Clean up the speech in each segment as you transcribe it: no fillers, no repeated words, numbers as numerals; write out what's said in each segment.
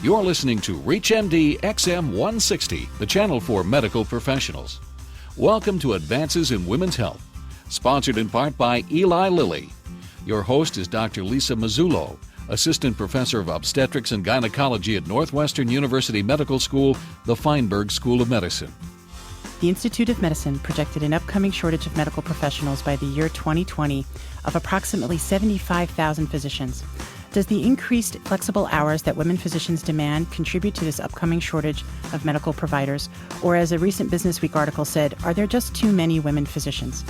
You're listening to ReachMD XM 160, the channel for medical professionals. Welcome to Advances in Women's Health, sponsored in part by Eli Lilly. Your host is Dr. Lisa Mazzullo, Assistant Professor of Obstetrics and Gynecology at Northwestern University Medical School, the Feinberg School of Medicine. The Institute of Medicine projected an upcoming shortage of medical professionals by the year 2020 of approximately 75,000 physicians. Does the increased flexible hours that women physicians demand contribute to this upcoming shortage of medical providers? Or as a recent Business Week article said, are there just too many women physicians?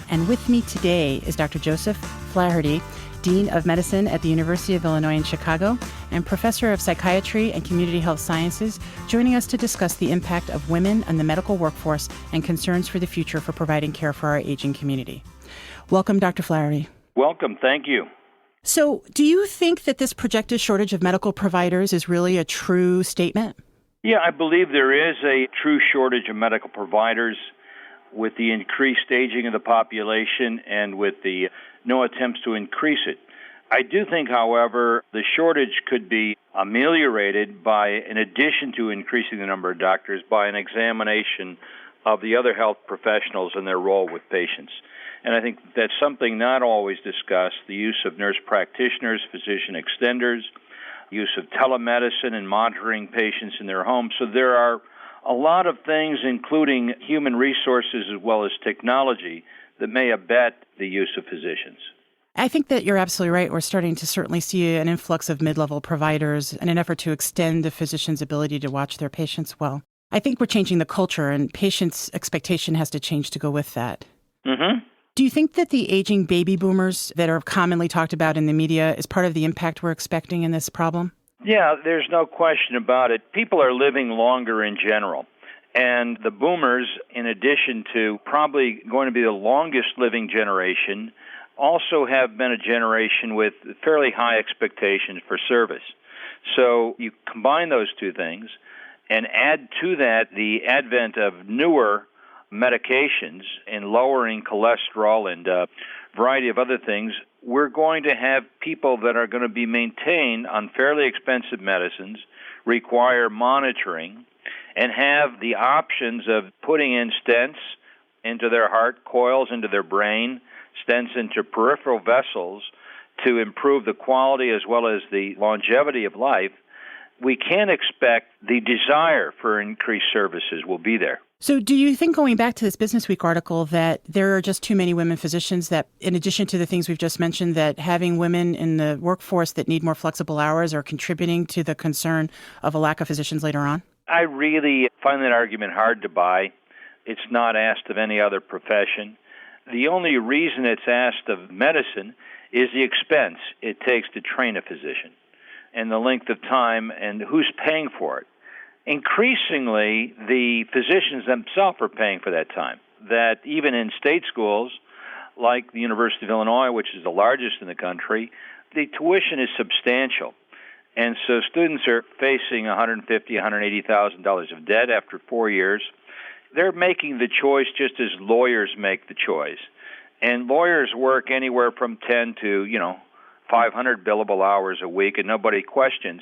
And with me today is Dr. Joseph Flaherty, Dean of Medicine at the University of Illinois in Chicago and Professor of Psychiatry and Community Health Sciences, joining us to discuss the impact of women on the medical workforce and concerns for the future for providing care for our aging community. Welcome, Dr. Flaherty. Welcome. Thank you. So, do you think that this projected shortage of medical providers is really a true statement? Yeah, I believe there is a true shortage of medical providers with the increased aging of the population and with the no attempts to increase it. I do think, however, the shortage could be ameliorated by, in addition to increasing the number of doctors, by an examination of the other health professionals and their role with patients. And I think that's something not always discussed, the use of nurse practitioners, physician extenders, use of telemedicine and monitoring patients in their homes. So there are a lot of things, including human resources as well as technology, that may abet the use of physicians. I think that you're absolutely right. We're starting to certainly see an influx of mid-level providers in an effort to extend the physician's ability to watch their patients well. I think we're changing the culture, and patients' expectation has to change to go with that. Mm-hmm. Do you think that the aging baby boomers that are commonly talked about in the media is part of the impact we're expecting in this problem? Yeah, there's no question about it. People are living longer in general. And the boomers, in addition to probably going to be the longest living generation, also have been a generation with fairly high expectations for service. So you combine those two things and add to that the advent of newer medications and lowering cholesterol and a variety of other things, we're going to have people that are going to be maintained on fairly expensive medicines, require monitoring, and have the options of putting in stents into their heart, coils into their brain, stents into peripheral vessels to improve the quality as well as the longevity of life. We can expect the desire for increased services will be there. So do you think, going back to this Business Week article, that there are just too many women physicians, that in addition to the things we've just mentioned, that having women in the workforce that need more flexible hours are contributing to the concern of a lack of physicians later on? I really find that argument hard to buy. It's not asked of any other profession. The only reason it's asked of medicine is the expense it takes to train a physician and the length of time and who's paying for it. Increasingly, the physicians themselves are paying for that time. That even in state schools, like the University of Illinois, which is the largest in the country, the tuition is substantial. And so students are facing $150,000, $180,000 of debt after 4 years. They're making the choice just as lawyers make the choice. And lawyers work anywhere from 10 to, 500 billable hours a week, and nobody questions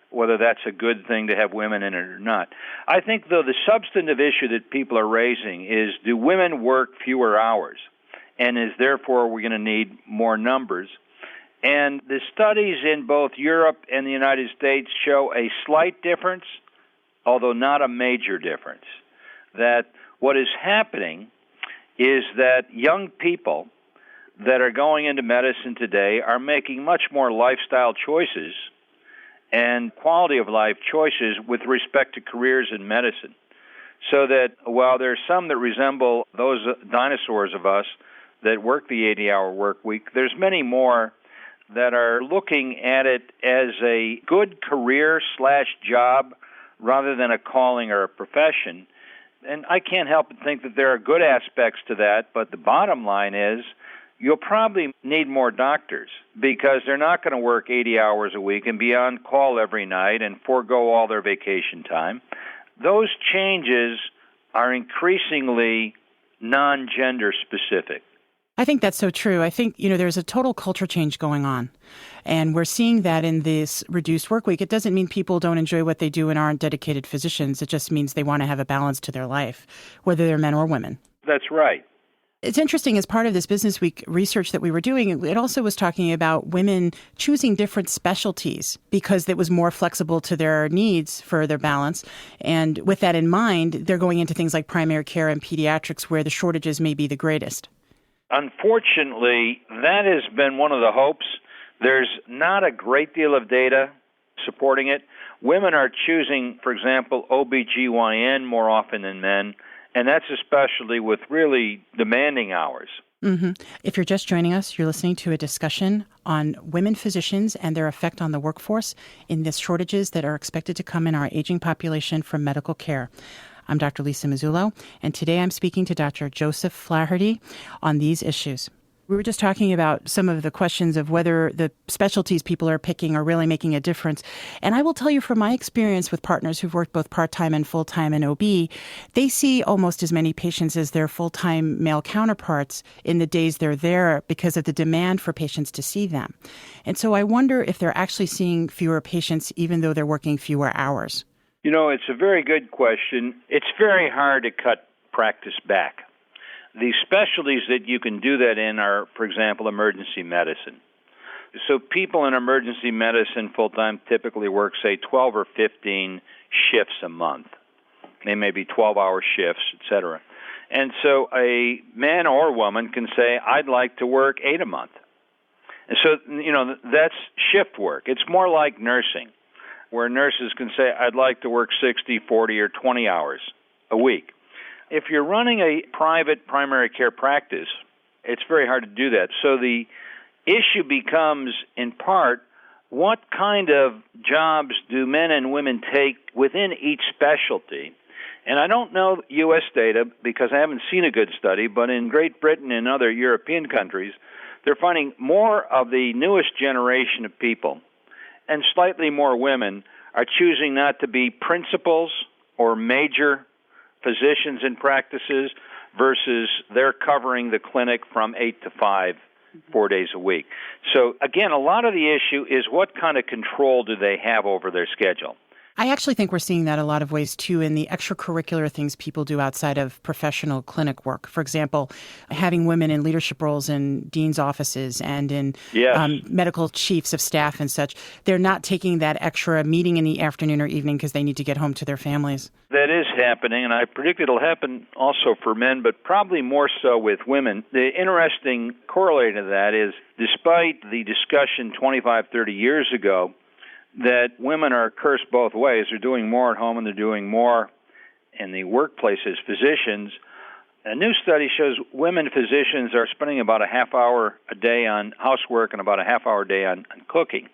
whether that's a good thing to have women in it or not. I think, though, the substantive issue that people are raising is, do women work fewer hours? And is therefore we're going to need more numbers? And the studies in both Europe and the United States show a slight difference, although not a major difference. That what is happening is that young people that are going into medicine today are making much more lifestyle choices and quality of life choices with respect to careers in medicine. So that while there's some that resemble those dinosaurs of us that work the 80-hour work week, there's many more that are looking at it as a good career/job rather than a calling or a profession. And I can't help but think that there are good aspects to that, but the bottom line is you'll probably need more doctors because they're not going to work 80 hours a week and be on call every night and forego all their vacation time. Those changes are increasingly non-gender specific. I think that's so true. I think, there's a total culture change going on. And we're seeing that in this reduced work week. It doesn't mean people don't enjoy what they do and aren't dedicated physicians. It just means they want to have a balance to their life, whether they're men or women. That's right. It's interesting, as part of this Business Week research that we were doing, it also was talking about women choosing different specialties because it was more flexible to their needs for their balance. And with that in mind, they're going into things like primary care and pediatrics where the shortages may be the greatest. Unfortunately, that has been one of the hopes. There's not a great deal of data supporting it. Women are choosing, for example, OBGYN more often than men, and that's especially with really demanding hours. Mm-hmm. If you're just joining us, you're listening to a discussion on women physicians and their effect on the workforce in the shortages that are expected to come in our aging population from medical care. I'm Dr. Lisa Mazzullo, and today I'm speaking to Dr. Joseph Flaherty on these issues. We were just talking about some of the questions of whether the specialties people are picking are really making a difference. And I will tell you from my experience with partners who've worked both part-time and full-time in OB, they see almost as many patients as their full-time male counterparts in the days they're there because of the demand for patients to see them. And so I wonder if they're actually seeing fewer patients even though they're working fewer hours. It's a very good question. It's very hard to cut practice back. The specialties that you can do that in are, for example, emergency medicine. So people in emergency medicine full-time typically work, say, 12 or 15 shifts a month. They may be 12-hour shifts, et cetera. And so a man or woman can say, I'd like to work 8 a month. And so, that's shift work. It's more like nursing, where nurses can say, I'd like to work 60, 40, or 20 hours a week. If you're running a private primary care practice, it's very hard to do that. So the issue becomes, in part, what kind of jobs do men and women take within each specialty? And I don't know U.S. data because I haven't seen a good study, but in Great Britain and other European countries, they're finding more of the newest generation of people and slightly more women are choosing not to be principals or major physicians in practices versus they're covering the clinic from 8 to 5, 4 days a week. So, again, a lot of the issue is what kind of control do they have over their schedule? I actually think we're seeing that a lot of ways, too, in the extracurricular things people do outside of professional clinic work. For example, having women in leadership roles in dean's offices and in medical chiefs of staff and such. They're not taking that extra meeting in the afternoon or evening because they need to get home to their families. That is happening, and I predict it'll happen also for men, but probably more so with women. The interesting correlate to that is, despite the discussion 25, 30 years ago, that women are cursed both ways. They're doing more at home and they're doing more in the workplace as physicians. A new study shows women physicians are spending about a half hour a day on housework and about a half hour a day on cooking.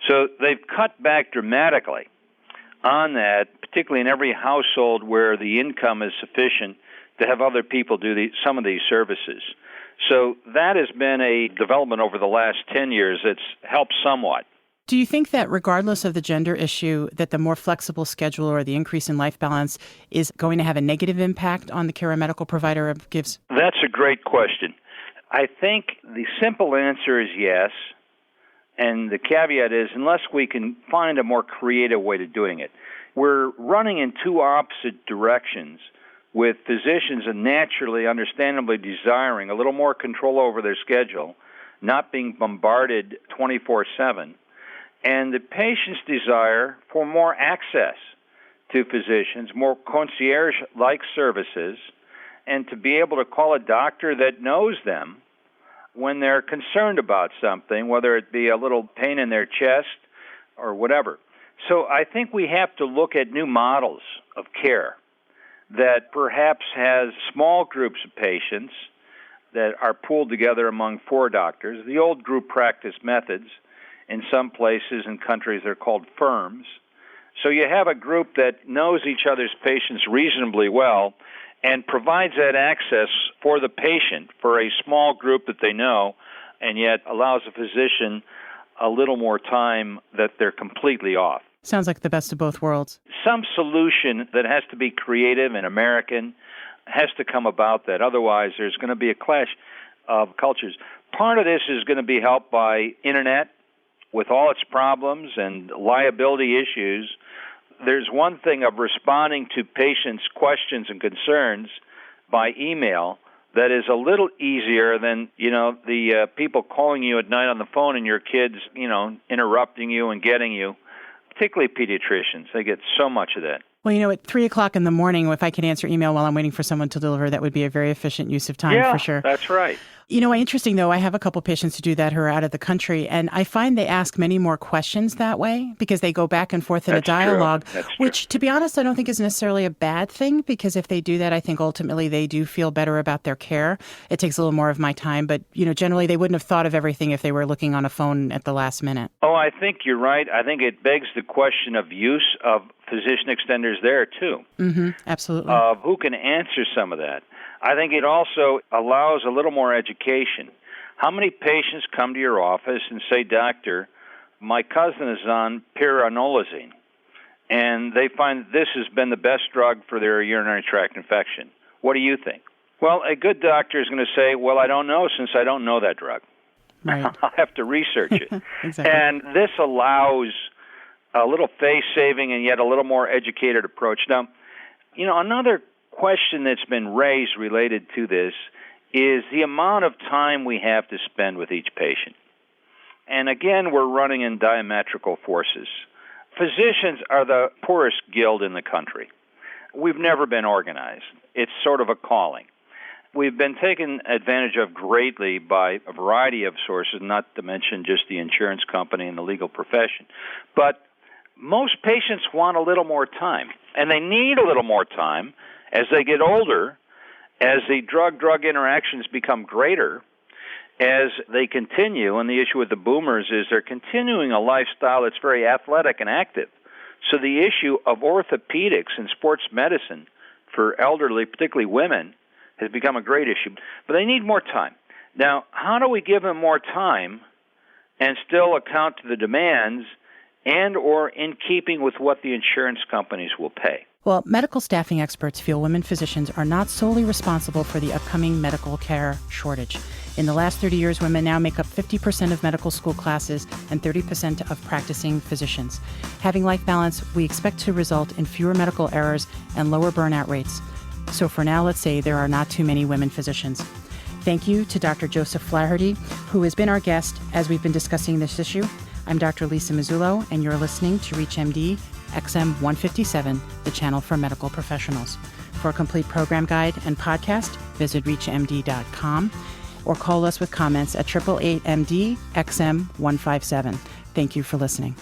So they've cut back dramatically on that, particularly in every household where the income is sufficient to have other people do some of these services. So that has been a development over the last 10 years that's helped somewhat. Do you think that regardless of the gender issue, that the more flexible schedule or the increase in life balance is going to have a negative impact on the care a medical provider gives? That's a great question. I think the simple answer is yes, and the caveat is unless we can find a more creative way to doing it. We're running in two opposite directions, with physicians naturally, understandably desiring a little more control over their schedule, not being bombarded 24/7. And the patient's desire for more access to physicians, more concierge-like services, and to be able to call a doctor that knows them when they're concerned about something, whether it be a little pain in their chest or whatever. So I think we have to look at new models of care that perhaps has small groups of patients that are pooled together among 4 doctors, the old group practice methods. In some places and countries, they're called firms. So you have a group that knows each other's patients reasonably well and provides that access for the patient for a small group that they know, and yet allows a physician a little more time that they're completely off. Sounds like the best of both worlds. Some solution that has to be creative and American has to come about that. Otherwise, there's going to be a clash. of cultures. Part of this is going to be helped by Internet with all its problems and liability issues. There's one thing of responding to patients' questions and concerns by email that is a little easier than, the people calling you at night on the phone and your kids, interrupting you and getting you, particularly pediatricians. They get so much of that. Well, at 3 o'clock in the morning, if I can answer email while I'm waiting for someone to deliver, that would be a very efficient use of time for sure. Yeah, that's right. Interesting, though, I have a couple patients who do that who are out of the country, and I find they ask many more questions that way because they go back and forth in a dialogue, which, to be honest, I don't think is necessarily a bad thing, because if they do that, I think ultimately they do feel better about their care. It takes a little more of my time, but, generally they wouldn't have thought of everything if they were looking on a phone at the last minute. Oh, I think you're right. I think it begs the question of use of physician extenders there, too. Mm-hmm, absolutely. Who can answer some of that? I think it also allows a little more education. How many patients come to your office and say, "Doctor, my cousin is on pyranolazine, and they find this has been the best drug for their urinary tract infection. What do you think?" Well, a good doctor is going to say, "Well, I don't know, since I don't know that drug. Right. I'll have to research it." Exactly. And this allows a little face-saving and yet a little more educated approach. Now, another question that's been raised related to this is the amount of time we have to spend with each patient. And again, we're running in diametrical forces. Physicians are the poorest guild in the country. We've never been organized. It's sort of a calling. We've been taken advantage of greatly by a variety of sources, not to mention just the insurance company and the legal profession. But most patients want a little more time, and they need a little more time as they get older, as the drug-drug interactions become greater, as they continue. And the issue with the boomers is they're continuing a lifestyle that's very athletic and active. So the issue of orthopedics and sports medicine for elderly, particularly women, has become a great issue. But they need more time. Now, how do we give them more time and still account to the demands and or in keeping with what the insurance companies will pay? Well, medical staffing experts feel women physicians are not solely responsible for the upcoming medical care shortage. In the last 30 years, women now make up 50% of medical school classes and 30% of practicing physicians. Having life balance, we expect to result in fewer medical errors and lower burnout rates. So for now, let's say there are not too many women physicians. Thank you to Dr. Joseph Flaherty, who has been our guest as we've been discussing this issue. I'm Dr. Lisa Mazzullo, and you're listening to ReachMD XM 157, the channel for medical professionals. For a complete program guide and podcast, visit reachmd.com or call us with comments at 888-MD XM 157. Thank you for listening.